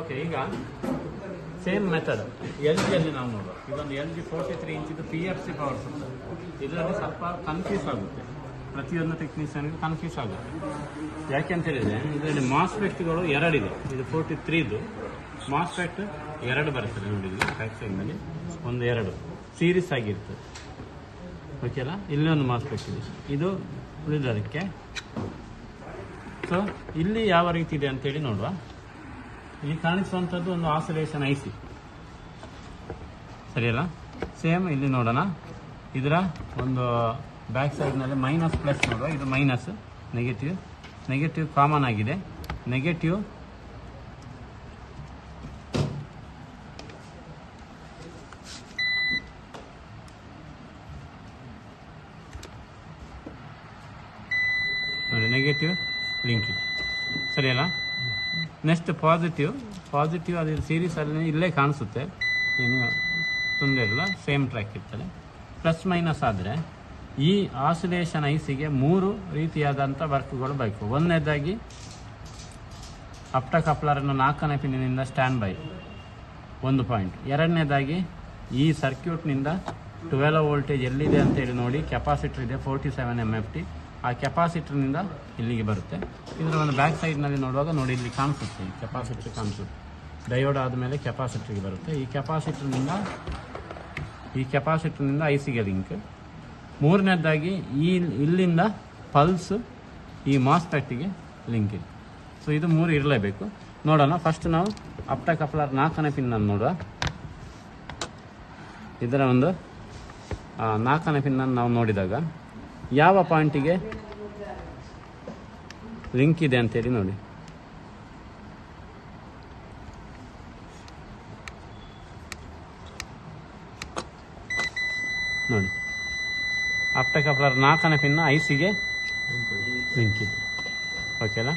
Okay, ಈಗ same method L ಜಿಯಲ್ಲಿ ನಾವು ನೋಡುವ. ಇದೊಂದು L G 43 ಇಂಚಿದು PFC power supply. ಇದರಲ್ಲಿ ಸ್ವಲ್ಪ ಕನ್ಫ್ಯೂಸ್ ಆಗುತ್ತೆ, ಪ್ರತಿಯೊಂದು ಟೆಕ್ನಿಷಿಯನ್ಗೂ ಕನ್ಫ್ಯೂಸ್ ಆಗುತ್ತೆ. ಯಾಕೆಂತ ಹೇಳಿದರೆ ಇದರಲ್ಲಿ ಮಾಸ್ಫೆಟ್ಗಳು ಎರಡಿದೆ. ಇದು 43ದು ಮಾಸ್ಫೆಟ್ ಎರಡು ಬರ್ತದೆ ನೋಡಿ, ಇಲ್ಲಿ ಬ್ಯಾಕ್ ಸೈಡ್ನಲ್ಲಿ ಒಂದು ಎರಡು ಸೀರೀಸ್ ಆಗಿರ್ತದೆ. ಓಕೆ ಅಲ್ಲ, ಇಲ್ಲಿ ಒಂದು ಮಾಸ್ಫೆಟ್ ಇದೆ, ಇದು ಉಳಿದದಕ್ಕೆ. ಸೊ ಇಲ್ಲಿ ಯಾವ ರೀತಿ ಇದೆ ಅಂತೇಳಿ ನೋಡುವ. ಇಲ್ಲಿ ಕಾಣಿಸುವಂಥದ್ದು ಒಂದು ಆಸಿಲೇಷನ್ IC, ಸರಿಯಲ್ಲ? ಸೇಮ್ ಇಲ್ಲಿ ನೋಡೋಣ. ಇದರ ಒಂದು ಬ್ಯಾಕ್ ಸೈಡ್ನಲ್ಲಿ ಮೈನಸ್ ಪ್ಲಸ್ ನೋಡುವ. ಇದು ಮೈನಸ್, ನೆಗೆಟಿವ್ ಕಾಮನ್ ಆಗಿದೆ. ನೆಗೆಟಿವ್ ನೋಡಿ, ನೆಗೆಟಿವ್ ಲಿಂಕ್ ಇದೆ, ಸರಿಯಲ್ಲ? ನೆಕ್ಸ್ಟ್ ಪಾಸಿಟಿವ್ ಅದು ಸೀರೀಸಲ್ಲಿ ಇಲ್ಲೇ ಕಾಣಿಸುತ್ತೆ, ಏನು ತೊಂದರೆ ಇರಲ್ಲ, ಸೇಮ್ ಟ್ರ್ಯಾಕ್ ಇರ್ತದೆ. ಪ್ಲಸ್ ಮೈನಸ್ ಆದರೆ ಈ ಆಸಿಲೇಷನ್ ICಗೆ 3 ರೀತಿಯಾದಂಥ ವರ್ಕ್ಗಳು ಬೇಕು. ಒಂದನೇದಾಗಿ ಅಪ್ಟಕಪ್ಲರನ್ನು 4ನೇ ಪಿನ್ನಿನಿಂದ ಸ್ಟ್ಯಾಂಡ್ ಬೈ 1 ಪಾಯಿಂಟ್. ಎರಡನೇದಾಗಿ ಈ ಸರ್ಕ್ಯೂಟ್ನಿಂದ 12 ವೋಲ್ಟೇಜ್ ಎಲ್ಲಿದೆ ಅಂತೇಳಿ ನೋಡಿ, ಕೆಪಾಸಿಟರ್ ಇದೆ 47 MFT. ಆ ಕೆಪಾಸಿಟರ್ನಿಂದ ಇಲ್ಲಿಗೆ ಬರುತ್ತೆ. ಇದರ ಒಂದು ಬ್ಯಾಕ್ ಸೈಡ್ನಲ್ಲಿ ನೋಡುವಾಗ ನೋಡಿ, ಇಲ್ಲಿ ಕಾಣಿಸುತ್ತೆ, ಈ ಕೆಪಾಸಿಟರ್ ಕಾಣಿಸುತ್ತೆ. ಡಯೋಡ್ ಆದಮೇಲೆ ಕೆಪಾಸಿಟರ್ಗೆ ಬರುತ್ತೆ. ಈ ಕೆಪಾಸಿಟರ್ನಿಂದ ICಗೆ ಲಿಂಕ್. ಮೂರನೇದಾಗಿ ಇಲ್ಲಿಂದ ಪಲ್ಸ್ ಈ ಮಾಸ್ಫೆಟ್ಗೆ ಲಿಂಕ್ ಇದೆ. ಸೊ ಇದು 3 ಇರಲೇಬೇಕು. ನೋಡೋಣ. ಫಸ್ಟ್ ನಾವು ಅಪ್ಟಕಪ್ಲರ್ 4ನೇ ಪಿನ್ನನ್ನು ನೋಡುವ. ಇದರ ಒಂದು 4ನೇ ಪಿನ್ನನ್ನು ನಾವು ನೋಡಿದಾಗ ಯಾವ ಪಾಯಿಂಟಿಗೆ ಲಿಂಕ್ ಇದೆ ಅಂತೇಳಿ ನೋಡಿ. ನೋಡಿ, ಅಪ್ಟಕಪ್ಲರ್ 4ನೇ ಪಿನ್ನ ICಗೆ ಲಿಂಕ್ ಇದೆ. ಓಕೆ ಅಲ್ಲ?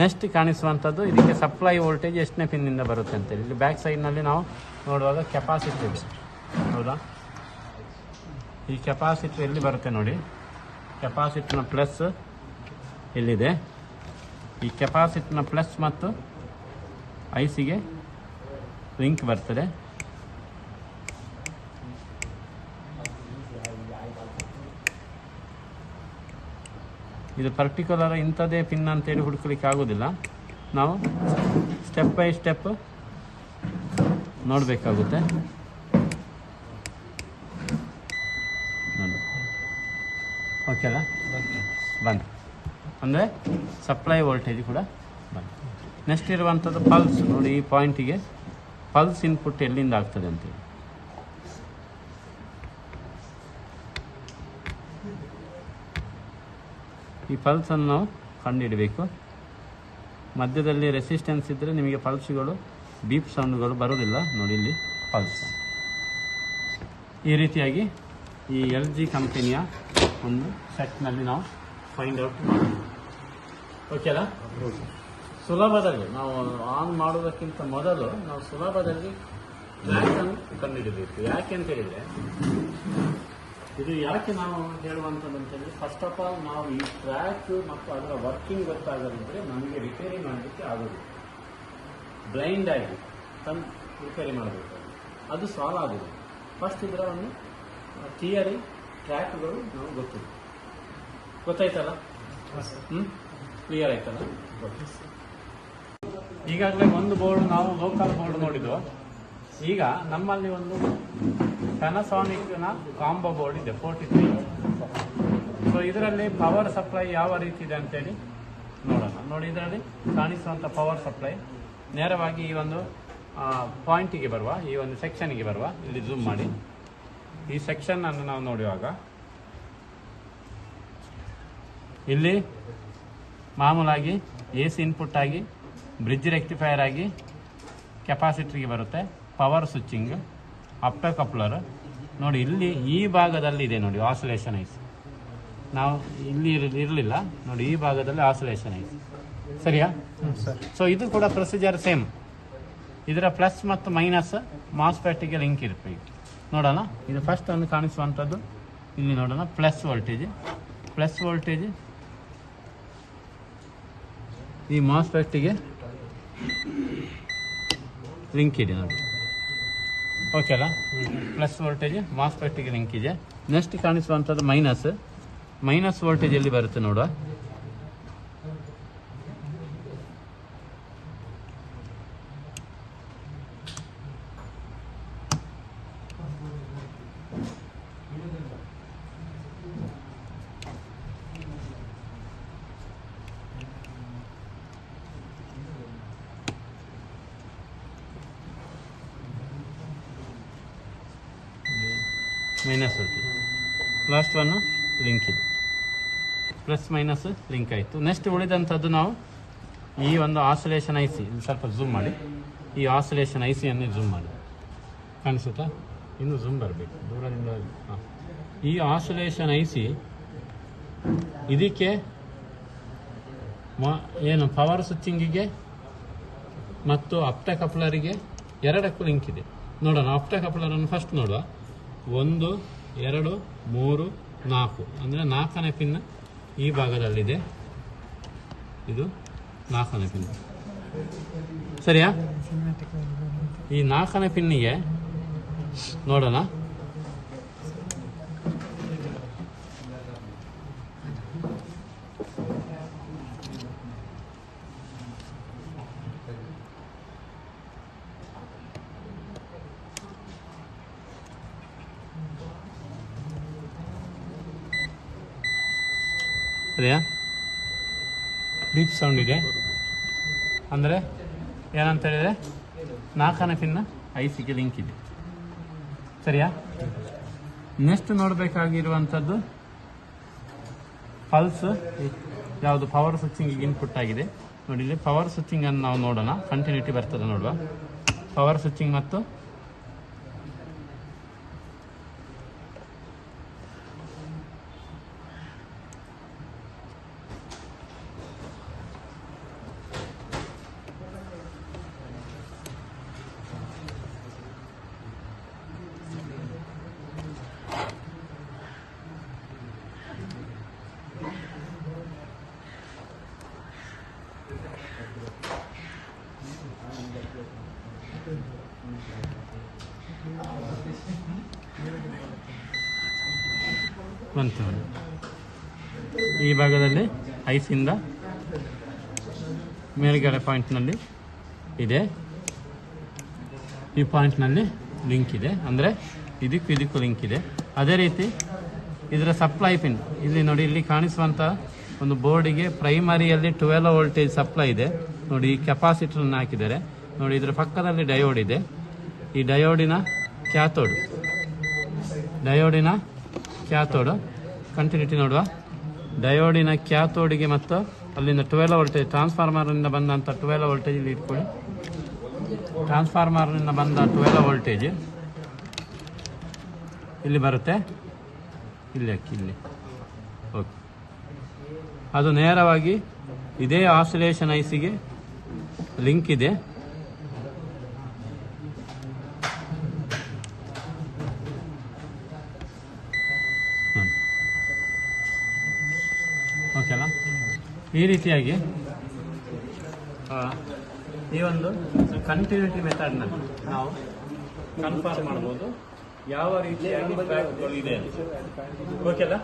ನೆಕ್ಸ್ಟ್ ಕಾಣಿಸುವಂಥದ್ದು ಇದಕ್ಕೆ ಸಪ್ಲೈ ವೋಲ್ಟೇಜ್ ಎಷ್ಟನೇ ಪಿನ್ನಿಂದ ಬರುತ್ತೆ ಅಂತೇಳಿ. ಇಲ್ಲಿ ಬ್ಯಾಕ್ ಸೈಡ್ನಲ್ಲಿ ನಾವು ನೋಡುವಾಗ ಕೆಪಾಸಿಟರ್ ಇದೆ, ಹೌದಾ? ಈ ಕೆಪಾಸಿಟರ್ ಎಲ್ಲಿ ಬರುತ್ತೆ ನೋಡಿ, ಕೆಪಾಸಿಟರ್ನ ಪ್ಲಸ್ ಇಲ್ಲಿದೆ. ಈ ಕೆಪಾಸಿಟರ್ನ ಪ್ಲಸ್ ಮತ್ತು ICಗೆ ಲಿಂಕ್ ಬರ್ತದೆ. ಇದು ಪರ್ಟಿಕ್ಯುಲರ್ ಇಂಥದ್ದೇ ಪಿನ್ ಅಂತೇಳಿ ಹುಡುಕಲಿಕ್ಕೆ ಆಗೋದಿಲ್ಲ. ನಾವು ಸ್ಟೆಪ್ ಬೈ ಸ್ಟೆಪ್ ನೋಡಬೇಕಾಗುತ್ತೆ. ಓಕೆ ಅಲ್ಲ? ಬಂದು ಅಂದರೆ ಸಪ್ಲೈ ವೋಲ್ಟೇಜ್ ಕೂಡ ಬಂದು. ನೆಕ್ಸ್ಟ್ ಇರುವಂಥದ್ದು ಪಲ್ಸ್ ನೋಡಿ. ಈ ಪಾಯಿಂಟಿಗೆ ಪಲ್ಸ್ ಇನ್ಪುಟ್ ಎಲ್ಲಿಂದ ಆಗ್ತದೆ ಅಂತೇಳಿ. ಈ ಪಲ್ಸನ್ನು ನಾವು ಕಂಡುಹಿಡಬೇಕು. ಮಧ್ಯದಲ್ಲಿ ರೆಸಿಸ್ಟೆನ್ಸ್ ಇದ್ದರೆ ನಿಮಗೆ ಪಲ್ಸ್ಗಳು ಬೀಪ್ ಸೌಂಡ್ಗಳು ಬರೋದಿಲ್ಲ. ನೋಡಿ, ಇಲ್ಲಿ ಪಲ್ಸ್. ಈ ರೀತಿಯಾಗಿ ಈ LG ಕಂಪನಿಯ ಒಂದು ಸೆಟ್ನಲ್ಲಿ ನಾವು ಫೈಂಡ್ ಔಟ್ ಮಾಡ್ತೀವಿ. ಓಕೆ ಅಲ್ಲ? ಸುಲಭದಲ್ಲಿ ನಾವು ಆನ್ ಮಾಡೋದಕ್ಕಿಂತ ಮೊದಲು ನಾವು ಸುಲಭದಲ್ಲಿ ಟ್ರ್ಯಾಕನ್ನು ಕಂಡುಹಿಡಬೇಕು. ಯಾಕೆ ಅಂತ ಹೇಳಿದರೆ, ಇದು ಯಾಕೆ ನಾವು ಹೇಳುವಂಥದ್ದು ಅಂತೇಳಿ, ಫಸ್ಟ್ ಆಫ್ ಆಲ್ ನಾವು ಈ ಟ್ರ್ಯಾಕ್ ಮತ್ತು ಅದರ ವರ್ಕಿಂಗ್ ಗೊತ್ತಾಗದಿದ್ದರೆ ನಮಗೆ ರಿಪೇರಿ ಮಾಡಲಿಕ್ಕೆ ಆಗೋದಿಲ್ಲ. ಬ್ಲೈಂಡ್ ಆಗಿ ತಂದು ರಿಪೇರಿ ಮಾಡಬೇಕು, ಅದು ಸಾಲ್ವ್ ಆಗೋದು. ಫಸ್ಟ್ ಇದರ ಒಂದು ಥಿಯರಿ ಟ್ರ್ಯಾಕ್ಗಳು ನಾವು ಗೊತ್ತಾಯ್ತಲ್ಲ? ಕ್ಲಿಯರ್ ಆಯ್ತಲ್ಲ? ಈಗಾಗಲೇ ಒಂದು ಬೋರ್ಡ್ ನಾವು ಲೋಕಲ್ ಬೋರ್ಡ್ ನೋಡಿದ್ವು. ಈಗ ನಮ್ಮಲ್ಲಿ ಒಂದು ಪ್ಯಾನಾಸೋನಿಕ್ನ ಕಾಂಬೋ ಬೋರ್ಡ್ ಇದೆ 43. ಸೊ ಇದರಲ್ಲಿ ಪವರ್ ಸಪ್ಲೈ ಯಾವ ರೀತಿ ಇದೆ ಅಂತೇಳಿ ನೋಡೋಣ. ನೋಡಿ, ಇದರಲ್ಲಿ ಕಾಣಿಸುವಂಥ ಪವರ್ ಸಪ್ಲೈ ನೇರವಾಗಿ ಈ ಒಂದು ಪಾಯಿಂಟಿಗೆ ಬರುವ, ಈ ಒಂದು ಸೆಕ್ಷನ್ಗೆ ಬರುವ. ಇಲ್ಲಿ ಝೂಮ್ ಮಾಡಿ ಈ ಸೆಕ್ಷನ್ ಅನ್ನು ನಾವು ನೋಡುವಾಗ ಇಲ್ಲಿ ಮಾಮೂಲಾಗಿ AC ಇನ್ಪುಟ್ ಆಗಿ ಬ್ರಿಡ್ಜ್ ರೆಕ್ಟಿಫೈಯರ್ ಆಗಿ ಕೆಪಾಸಿಟರ್ಗೆ ಬರುತ್ತೆ. ಪವರ್ ಸ್ವಿಚಿಂಗ್, ಅಪ್ಟಕಪ್ಲರ್ ನೋಡಿ. ಇಲ್ಲಿ ಈ ಭಾಗದಲ್ಲಿ ಇದೆ ನೋಡಿ ಆಸಿಲೇಷನ್ IC. ನಾವು ಇಲ್ಲಿ ಇರಲಿಲ್ಲ ನೋಡಿ, ಈ ಭಾಗದಲ್ಲಿ ಆಸಿಲೇಷನ್ IC. ಸರಿಯಾ? ಸೊ ಇದು ಕೂಡ ಪ್ರೊಸೀಜರ್ ಸೇಮ್. ಇದರ ಪ್ಲಸ್ ಮತ್ತು ಮೈನಸ್ ಮಾಸ್ಫೆಟ್ಗೆ ಲಿಂಕ್ ಇರುತ್ತೆ. ಈಗ ನೋಡೋಣ. ಇದು ಫಸ್ಟ್ ಒಂದು ಕಾಣಿಸುವಂಥದ್ದು ಇಲ್ಲಿ ನೋಡೋಣ. ಪ್ಲಸ್ ವೋಲ್ಟೇಜ್ ಈ ಮಾಸ್ಫೆಟ್ಗೆ ಲಿಂಕ್ ಇದೆ ನೋಡಿ. ಓಕೆ ಅಲ್ಲ, ಪ್ಲಸ್ ವೋಲ್ಟೇಜ್ ಮಾಸ್ಫೆಟ್ಗೆ ಲಿಂಕ್ ಇದೆ. ನೆಕ್ಸ್ಟ್ ಕಾಣಿಸುವಂಥದ್ದು ಮೈನಸ್ ವೋಲ್ಟೇಜ್ ಎಲ್ಲಿ ಬರುತ್ತೆ ನೋಡುವ. Minus voltage last one link ಇದೆ, ಪ್ಲಸ್ ಮೈನಸ್ ಲಿಂಕ್ ಆಯಿತು. ನೆಕ್ಸ್ಟ್ ಉಳಿದಂಥದ್ದು ನಾವು ಈ ಒಂದು ಆಸಿಲೇಷನ್ ಐ ಸಿ ಸ್ವಲ್ಪ ಝೂಮ್ ಮಾಡಿ, ಈ ಆಸಿಲೇಷನ್ ಐ ಸಿಯನ್ನು ಝೂಮ್ ಮಾಡಿ, ಕಾಣಿಸುತ್ತಾ? ಇನ್ನು ಝೂಮ್ ಬರಬೇಕು ದೂರದಿಂದ. ಹಾಂ, ಈ ಆಸಿಲೇಷನ್ ಐ ಸಿ ಇದಕ್ಕೆ ಏನು ಪವರ್ ಸ್ವಿಚ್ಚಿಂಗಿಗೆ ಮತ್ತು ಅಪ್ಟ ಕಪ್ಲರಿಗೆ ಎರಡಕ್ಕೂ ಲಿಂಕ್ ಇದೆ. ನೋಡೋಣ, ಅಪ್ಟ ಕಪ್ಲರನ್ನು ಫಸ್ಟ್ ನೋಡುವ. 1 2 3 4 ಅಂದರೆ 4ನೇ ಪಿನ್ ಈ ಭಾಗದಲ್ಲಿದೆ. ಇದು 4ನೇ ಪಿನ್, ಸರಿಯಾ? ಈ 4ನೇ ಪಿನ್ನಿಗೆ ನೋಡೋಣ. ಸರಿಯಾ? ಡೀಪ್ ಸೌಂಡ್ ಇದೆ ಅಂದರೆ ಏನಂತ ಹೇಳಿದರೆ 4ನೇ ಪಿನ್ ಐ ಸಿಗೆ ಲಿಂಕ್ ಇದೆ, ಸರಿಯಾ? ನೆಕ್ಸ್ಟ್ ನೋಡಬೇಕಾಗಿರುವಂಥದ್ದು ಪಲ್ಸ್ ಯಾವುದು ಪವರ್ ಸ್ವಿಚ್ಚಿಂಗಿಗೆ ಇನ್ಪುಟ್ ಆಗಿದೆ ನೋಡಿ. ಇಲ್ಲಿ ಪವರ್ ಸ್ವಿಚ್ಚಿಂಗನ್ನು ನಾವು ನೋಡೋಣ, ಕಂಟಿನ್ಯೂಟಿ ಬರ್ತದೆ ನೋಡುವ. ಪವರ್ ಸ್ವಿಚ್ಚಿಂಗ್ ಮತ್ತು ಈ ಭಾಗದಲ್ಲಿ ಐಸಿಂದ ಮೇಲ್ಗಡೆ ಪಾಯಿಂಟ್ನಲ್ಲಿ ಇದೆ, ಈ ಪಾಯಿಂಟ್ನಲ್ಲಿ ಲಿಂಕ್ ಇದೆ, ಅಂದರೆ ಇದಕ್ಕೂ ಲಿಂಕ್ ಇದೆ. ಅದೇ ರೀತಿ ಇದರ ಸಪ್ಲೈ ಪಿನ್ ಇಲ್ಲಿ ನೋಡಿ, ಇಲ್ಲಿ ಕಾಣಿಸುವಂಥ ಒಂದು ಬೋರ್ಡಿಗೆ ಪ್ರೈಮರಿಯಲ್ಲಿ 12 ವೋಲ್ಟೇಜ್ ಸಪ್ಲೈ ಇದೆ ನೋಡಿ. ಈ ಕೆಪಾಸಿಟರನ್ನು ಹಾಕಿದ್ದಾರೆ ನೋಡಿ. ಇದರ ಪಕ್ಕದಲ್ಲಿ ಡಯೋಡ್ ಇದೆ. ಈ ಡಯೋಡಿನ ಕ್ಯಾಥೋಡ್ ಕಂಟಿನ್ಯೂಟಿ ನೋಡುವ. ಡಯೋಡಿನ ಕ್ಯಾಥೋಡಿಗೆ ಮತ್ತು ಅಲ್ಲಿಂದ 12 ವೋಲ್ಟೇಜ್ ಟ್ರಾನ್ಸ್ಫಾರ್ಮರ್ನಿಂದ ಬಂದಂಥ 12 ವೋಲ್ಟೇಜ್ ಇಲ್ಲಿ ಇಟ್ಕೊಳ್ಳಿ. ಟ್ರಾನ್ಸ್ಫಾರ್ಮರ್ನಿಂದ ಬಂದ 12 ವೋಲ್ಟೇಜ್ ಇಲ್ಲಿ ಬರುತ್ತೆ, ಇಲ್ಲಿ ಓಕೆ. ಅದು ನೇರವಾಗಿ ಇದೇ ಆಸಿಲೇಷನ್ ಐಸಿಗೆ ಲಿಂಕ್ ಇದೆ. ಓಕೆನಾ? ಈ ರೀತಿಯಾಗಿ ಈ ಒಂದು ಕಂಟಿನ್ಯೂಟಿ ಮೆಥಡ್ನಲ್ಲಿ ನಾವು ಕನ್ಫರ್ಮ್ ಮಾಡ್ಬೋದು ಯಾವ ರೀತಿಯಾಗಿ ಟ್ರ್ಯಾಕ್ಗಳು ಇದೆ ಅಂತ. ಓಕೆನಾ?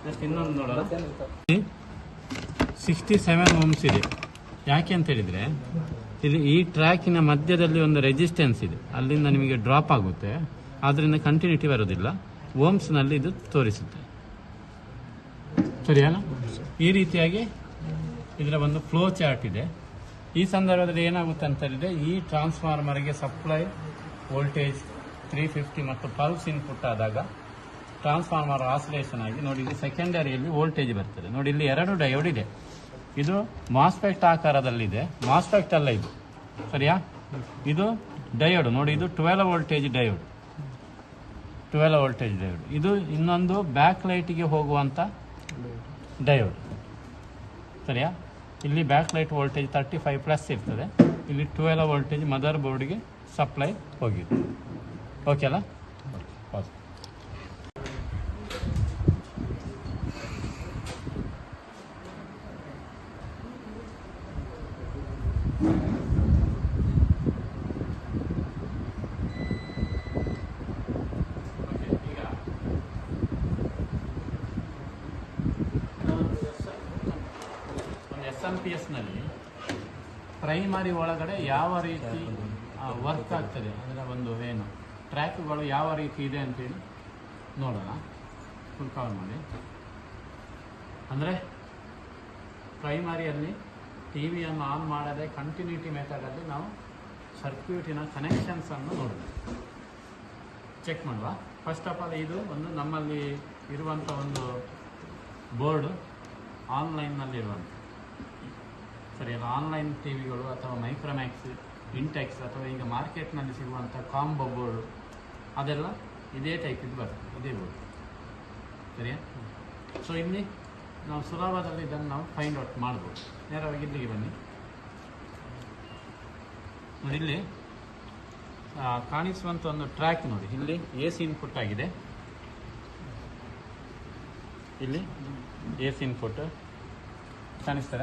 ನೆಕ್ಸ್ಟ್ ಇನ್ನೊಂದು ನೋಡೋಣ. 67 ಓಮ್ಸ್ ಇದೆ. ಯಾಕೆ ಅಂತ ಹೇಳಿದರೆ ಇಲ್ಲಿ ಈ ಟ್ರ್ಯಾಕಿನ ಮಧ್ಯದಲ್ಲಿ ಒಂದು ರೆಸಿಸ್ಟೆನ್ಸ್ ಇದೆ, ಅಲ್ಲಿಂದ ನಿಮಗೆ ಡ್ರಾಪ್ ಆಗುತ್ತೆ, ಆದ್ದರಿಂದ ಕಂಟಿನ್ಯೂಟಿ ಬರೋದಿಲ್ಲ. ಓಮ್ಸ್ನಲ್ಲಿ ಇದು ತೋರಿಸುತ್ತೆ, ಸರಿಯಾ? ಈ ರೀತಿಯಾಗಿ ಇದರ ಒಂದು ಫ್ಲೋ ಚಾರ್ಟ್ ಇದೆ. ಈ ಸಂದರ್ಭದಲ್ಲಿ ಏನಾಗುತ್ತೆ ಅಂತ ಹೇಳಿದರೆ ಈ ಟ್ರಾನ್ಸ್ಫಾರ್ಮರ್ಗೆ ಸಪ್ಲೈ ವೋಲ್ಟೇಜ್ 350 ಮತ್ತು ಪಲ್ಸ್ ಇನ್ಪುಟ್ ಆದಾಗ ಟ್ರಾನ್ಸ್ಫಾರ್ಮರ್ ಆಸಿಲೇಷನ್ ಆಗಿ ನೋಡಿ, ಇಲ್ಲಿ ಸೆಕೆಂಡರಿಯಲ್ಲಿ ವೋಲ್ಟೇಜ್ ಬರ್ತದೆ ನೋಡಿ. ಇಲ್ಲಿ 2 ಡಯೋಡ್ ಇದೆ. ಇದು ಮಾಸ್ಫೆಟ್ ಆಕಾರದಲ್ಲಿದೆ, ಮಾಸ್ಫೆಟ್ ಅಲ್ಲ ಇದು, ಸರಿಯಾ? ಇದು ಡಯೋಡ್ ನೋಡಿ, ಇದು 12 ವೋಲ್ಟೇಜ್ ಡಯೋಡ್, 12 ವೋಲ್ಟೇಜ್ ಡಯೋಡ್. ಇದು ಇನ್ನೊಂದು ಬ್ಯಾಕ್ ಲೈಟಿಗೆ ಹೋಗುವಂಥ ಡಯೋಡ್, ಸರಿಯಾ? ಇಲ್ಲಿ ಬ್ಯಾಕ್ ಲೈಟ್ ವೋಲ್ಟೇಜ್ 35+ ಇರ್ತದೆ. ಇಲ್ಲಿ 12 ವೋಲ್ಟೇಜ್ ಮದರ್ ಬೋರ್ಡ್ಗೆ ಸಪ್ಲೈ ಹೋಗಿದೆ. ಓಕೆ ಅಲ್ಲ? SMPSನಲ್ಲಿ ಪ್ರೈಮರಿ ಒಳಗಡೆ ಯಾವ ರೀತಿ ವರ್ಕ್ ಆಗ್ತದೆ, ಅದರ ಒಂದು ಏನು ಟ್ರ್ಯಾಕ್ಗಳು ಯಾವ ರೀತಿ ಇದೆ ಅಂತೇಳಿ ನೋಡೋಣ. ಫುಲ್ ಕವರ್ ಮಾಡಿ. ಅಂದರೆ ಪ್ರೈಮರಿಯಲ್ಲಿ ಟಿ ವಿಯನ್ನು ಆನ್ ಮಾಡದೆ ಕಂಟಿನ್ಯೂಟಿ ಮೆಥಡಲ್ಲಿ ನಾವು ಸರ್ಕ್ಯೂಟಿನ ಕನೆಕ್ಷನ್ಸನ್ನು ನೋಡಬೇಕು, ಚೆಕ್ ಮಾಡುವ. ಫಸ್ಟ್ ಆಫ್ ಆಲ್ ಇದು ಒಂದು ನಮ್ಮಲ್ಲಿ ಇರುವಂಥ ಒಂದು ಬೋರ್ಡು, ಆನ್ಲೈನ್ನಲ್ಲಿರುವಂಥ ಸರಿಯಲ್ಲ, ಆನ್ಲೈನ್ ಟಿ ವಿಗಳು ಅಥವಾ ಮೈಕ್ರೋಮ್ಯಾಕ್ಸ್, ಇಂಟೆಕ್ಸ್ ಅಥವಾ ಈಗ ಮಾರ್ಕೆಟ್ನಲ್ಲಿ ಸಿಗುವಂಥ ಕಾಂಬೋ ಬೋರ್ಡು ಅದೆಲ್ಲ ಇದೇ ಟೈಪಿದ್ದು ಬರ್ತದೆ, ಇದೇ ಬೋರ್ಡ್ ಸರಿಯಾ. ಸೊ ಇಲ್ಲಿ ನಾವು ಸುಲಭದಲ್ಲಿ ಇದನ್ನು ನಾವು ಫೈಂಡ್ ಔಟ್ ಮಾಡ್ಬೋದು. ನೇರವಾಗಿ ಇಲ್ಲಿಗೆ ಬನ್ನಿ. ನೋಡಿ ಇಲ್ಲಿ ಕಾಣಿಸುವಂಥ ಒಂದು ಟ್ರ್ಯಾಕ್ ನೋಡಿ, ಇಲ್ಲಿ AC ಇನ್ಪುಟ್ ಆಗಿದೆ, ಇಲ್ಲಿ AC ಇನ್ಪುಟ್ ಕಾಣಿಸ್ತಾರ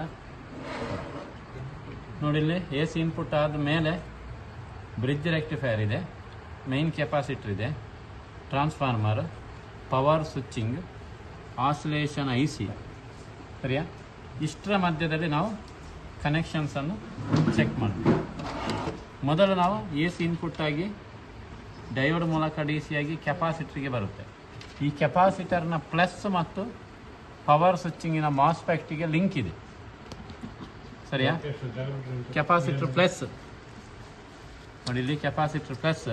ನೋಡಿ. ಇಲ್ಲಿ AC ಇನ್ಪುಟ್ ಆದ ಮೇಲೆ ಬ್ರಿಡ್ಜ್ ರೆಕ್ಟಿಫೈಯರ್ ಇದೆ, ಮೈನ್ ಕೆಪಾಸಿಟರ್ ಇದೆ, transformer, power switching, oscillation IC ಸರಿಯಾ. ಇಷ್ಟರ ಮಧ್ಯದಲ್ಲಿ ನಾವು ಕನೆಕ್ಷನ್ಸನ್ನು ಚೆಕ್ ಮಾಡ್ತೀವಿ. ಮೊದಲು ನಾವು AC ಇನ್ಪುಟ್ ಆಗಿ ಡಯೋಡ್ ಮೂಲಕ DC ಆಗಿ ಕೆಪಾಸಿಟರ್ಗೆ ಬರುತ್ತೆ. ಈ ಕೆಪಾಸಿಟರ್ನ ಪ್ಲಸ್ ಮತ್ತು ಪವರ್ ಸ್ವಿಚಿಂಗಿನ ಮಾಸ್ಫೆಕ್ಟಿಗೆ ಲಿಂಕ್ ಇದೆ ಸರಿಯಾ. ಕೆಪಾಸಿಟರ್ ಪ್ಲಸ್ ನೋಡಿ, ಇಲ್ಲಿ ಕೆಪಾಸಿಟರ್ ಪ್ಲಸ್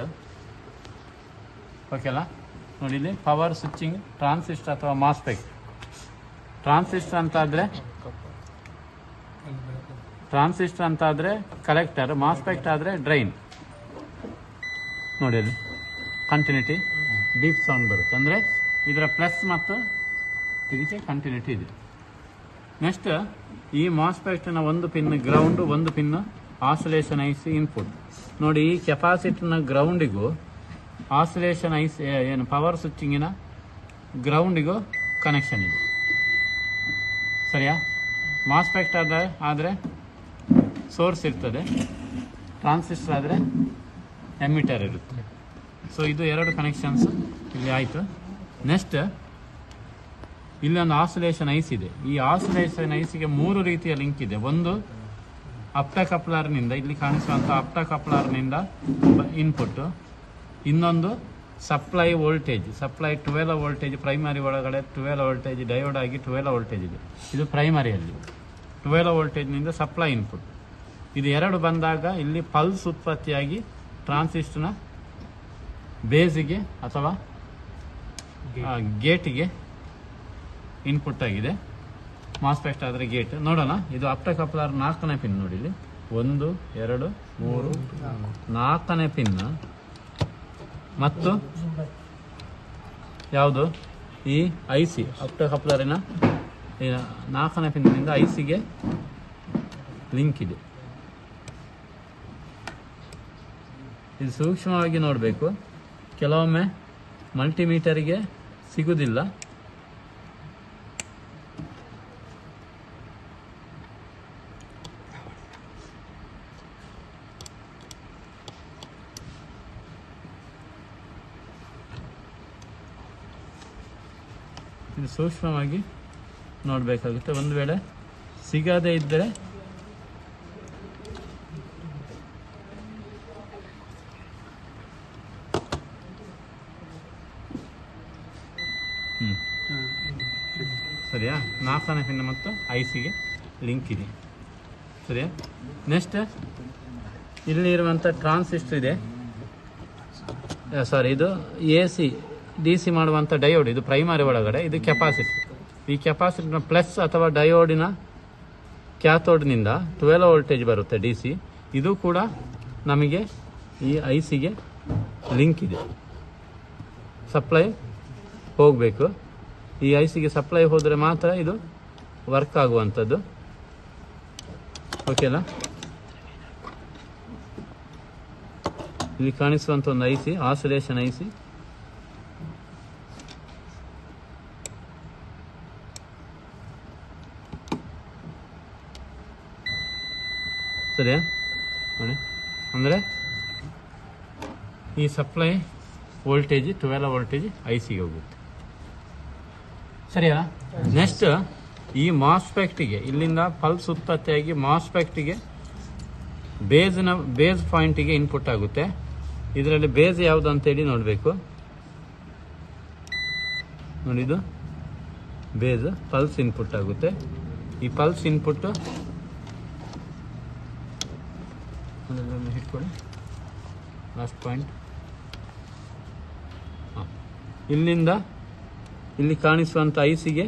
ಓಕೆಲ್ಲ. ನೋಡಿ ಇಲ್ಲಿ ಪವರ್ ಸ್ವಿಚಿಂಗ್ ಟ್ರಾನ್ಸಿಸ್ಟರ್ ಅಥವಾ ಮಾಸ್ಫೆಕ್ಟ್. ಟ್ರಾನ್ಸಿಸ್ಟರ್ ಅಂತ ಆದರೆ ಕಲೆಕ್ಟರ್, ಮಾಸ್ಫೆಕ್ಟ್ ಆದರೆ ಡ್ರೈನ್. ನೋಡಿ ಅಲ್ಲಿ ಕಂಟಿನ್ಯೂಟಿ ಡೀಪ್ ಸೌಂಡ್ ಬರುತ್ತೆ, ಅಂದರೆ ಇದರ ಪ್ಲಸ್ ಮತ್ತು ಇದಕ್ಕೆ ಕಂಟಿನ್ಯೂಟಿ ಇದೆ. ನೆಕ್ಸ್ಟ್ ಈ ಮಾಸ್ಫೆಕ್ಟ್ನ ಒಂದು ಪಿನ್ ಗ್ರೌಂಡು, ಒಂದು ಪಿನ್ ಆಸಿಲೇಷನ್ IC ಇನ್ಪುಟ್. ನೋಡಿ ಈ ಕೆಪಾಸಿಟರ್ನ ಗ್ರೌಂಡಿಗೂ ಆಸಿಲೇಷನ್ IC ಏನು ಪವರ್ ಸ್ವಿಚಿಂಗಿನ ಗ್ರೌಂಡಿಗೂ ಕನೆಕ್ಷನ್ ಇದೆ ಸರಿಯಾ. ಮಾಸ್ಫೆಕ್ಟ್ ಆದರೆ ಸೋರ್ಸ್ ಇರ್ತದೆ, ಟ್ರಾನ್ಸಿಸ್ಟರ್ ಆದರೆ ಎಮಿಟರ್ ಇರುತ್ತೆ. ಸೊ ಇದು ಎರಡು ಕನೆಕ್ಷನ್ಸ್ ಇಲ್ಲಿ ಆಯಿತು. ನೆಕ್ಸ್ಟ್ ಇಲ್ಲೊಂದು ಆಸಿಲೇಷನ್ IC ಇದೆ. ಈ ಆಸಿಲೇಷನ್ ICಗೆ ಮೂರು ರೀತಿಯ ಲಿಂಕ್ ಇದೆ. ಒಂದು ಅಪ್ಟಕಪ್ಲರ್ನಿಂದ, ಇಲ್ಲಿ ಕಾಣಿಸುವಂಥ ಅಪ್ಟಕಪ್ಲರ್ನಿಂದ ಇನ್ಪುಟ್ಟು. ಇನ್ನೊಂದು supply voltage, supply 12 voltage, primary ಒಳಗಡೆ 12 ವೋಲ್ಟೇಜ್ ಡಯೋಡ್ ಆಗಿ 12 ವೋಲ್ಟೇಜ್ ಇದೆ. ಇದು ಪ್ರೈಮರಿಯಲ್ಲಿ 12 ವೋಲ್ಟೇಜ್ನಿಂದ ಸಪ್ಲೈ ಇನ್ಪುಟ್. ಇದು ಎರಡು ಬಂದಾಗ ಇಲ್ಲಿ ಪಲ್ಸ್ ಉತ್ಪತ್ತಿಯಾಗಿ ಟ್ರಾನ್ಸಿಸ್ಟರ್ನ ಬೇಸಿಗೆ ಅಥವಾ ಗೇಟಿಗೆ ಇನ್ಪುಟ್ ಆಗಿದೆ. ಮಾಸ್ಫೆಕ್ಟ್ ಆದರೆ ಗೇಟ್. ನೋಡೋಣ, ಇದು ಅಪ್ಟಕಪ್ಲರ್ 4ನೇ ಪಿನ್ ನೋಡಿ, ಇಲ್ಲಿ 1 2 3 4ನೇ ಪಿನ್ ಮತ್ತು ಯಾವುದು ಈ IC ಅಪ್ಟಕಪ್ಲರಿನ 4ನೇ ಪಿನ್ನಿಂದ ICಗೆ ಲಿಂಕ್ ಇದೆ. ಇದು ಸೂಕ್ಷ್ಮವಾಗಿ ನೋಡಬೇಕು, ಕೆಲವೊಮ್ಮೆ ಮಲ್ಟಿಮೀಟರಿಗೆ ಸಿಗುವುದಿಲ್ಲ. ಇದು ಸೂಕ್ಷ್ಮವಾಗಿ ನೋಡಬೇಕಾಗುತ್ತೆ. ಒಂದು ವೇಳೆ ಸಿಗದೇ ಇದ್ದರೆ ಸರಿಯಾ. 4ನೇ ಪಿನ್ ಮತ್ತು ICಗೆ ಲಿಂಕ್ ಇದೆ ಸರಿಯಾ. ನೆಕ್ಸ್ಟ್ ಇಲ್ಲಿ ಇರುವಂಥ ಟ್ರಾನ್ಸಿಸ್ಟರ್ ಇದೆ, ಸಾರಿ ಇದು AC DC ಮಾಡುವಂಥ ಡಯೋಡ್. ಇದು ಪ್ರೈಮರಿ ಒಳಗಡೆ, ಇದು ಕೆಪಾಸಿಟರ್. ಈ ಕೆಪಾಸಿಟರ್ನ ಪ್ಲಸ್ ಅಥವಾ ಡಯೋಡಿನ ಕ್ಯಾಥೋಡ್ನಿಂದ 12 ವೋಲ್ಟೇಜ್ ಬರುತ್ತೆ DC. ಇದು ಕೂಡ ನಮಗೆ ಈ ICಗೆ ಲಿಂಕ್ ಇದೆ. ಸಪ್ಲೈ ಹೋಗಬೇಕು. ಈ ICಗೆ ಸಪ್ಲೈ ಹೋದರೆ ಮಾತ್ರ ಇದು ವರ್ಕ್ ಆಗುವಂಥದ್ದು. ಓಕೆನಾ. ಇಲ್ಲಿ ಕಾಣಿಸುವಂಥ ಒಂದು IC ಆಸಿಲೇಷನ್ IC. ಸರಿಯಾ ನೋಡಿ, ಅಂದರೆ ಈ ಸಪ್ಲೈ ವೋಲ್ಟೇಜ್ 12 ವೋಲ್ಟೇಜ್ ICಗೆ ಹೋಗುತ್ತೆ ಸರಿಯಾ. ನೆಕ್ಸ್ಟ್ ಈ ಮಾಸ್ಪೆಕ್ಟಿಗೆ ಇಲ್ಲಿಂದ ಪಲ್ಸ್ ಉತ್ಪತ್ತಿಯಾಗಿ ಮಾಸ್ಪೆಕ್ಟಿಗೆ ಬೇಸ್ ಪಾಯಿಂಟಿಗೆ ಇನ್ಪುಟ್ ಆಗುತ್ತೆ. ಇದರಲ್ಲಿ ಬೇಸ್ ಯಾವುದು ಅಂತೇಳಿ ನೋಡಬೇಕು. ನೋಡಿದು ಬೇಸ್ ಪಲ್ಸ್ ಇನ್ಪುಟ್ ಆಗುತ್ತೆ. ಈ ಪಲ್ಸ್ ಇನ್ಪುಟ್ ಹಿಟ್ಕೊಳ್ಳಿ, ಲಾಸ್ಟ್ ಪಾಯಿಂಟ್. ಇಲ್ಲಿಂದ ಇಲ್ಲಿ ಕಾಣಿಸುವಂಥ ಐಸಿಗೆ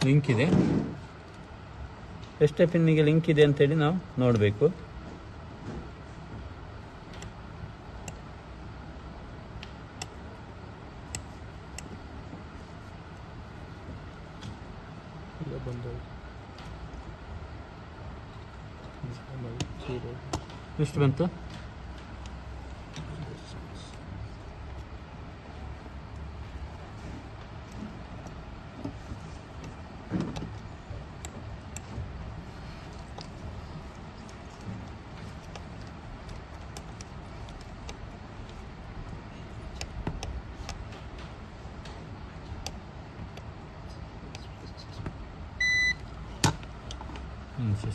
ಲಿಂಕ್ ಇದೆ. ಎಷ್ಟೇ ಪಿನ್ನಿಗೆ ಲಿಂಕ್ ಇದೆ ಅಂತೇಳಿ ನಾವು ನೋಡಬೇಕು. ಎಷ್ಟು ಬಂತು?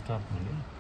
ಸ್ಟಾಪ್ ಮಾಡಿ.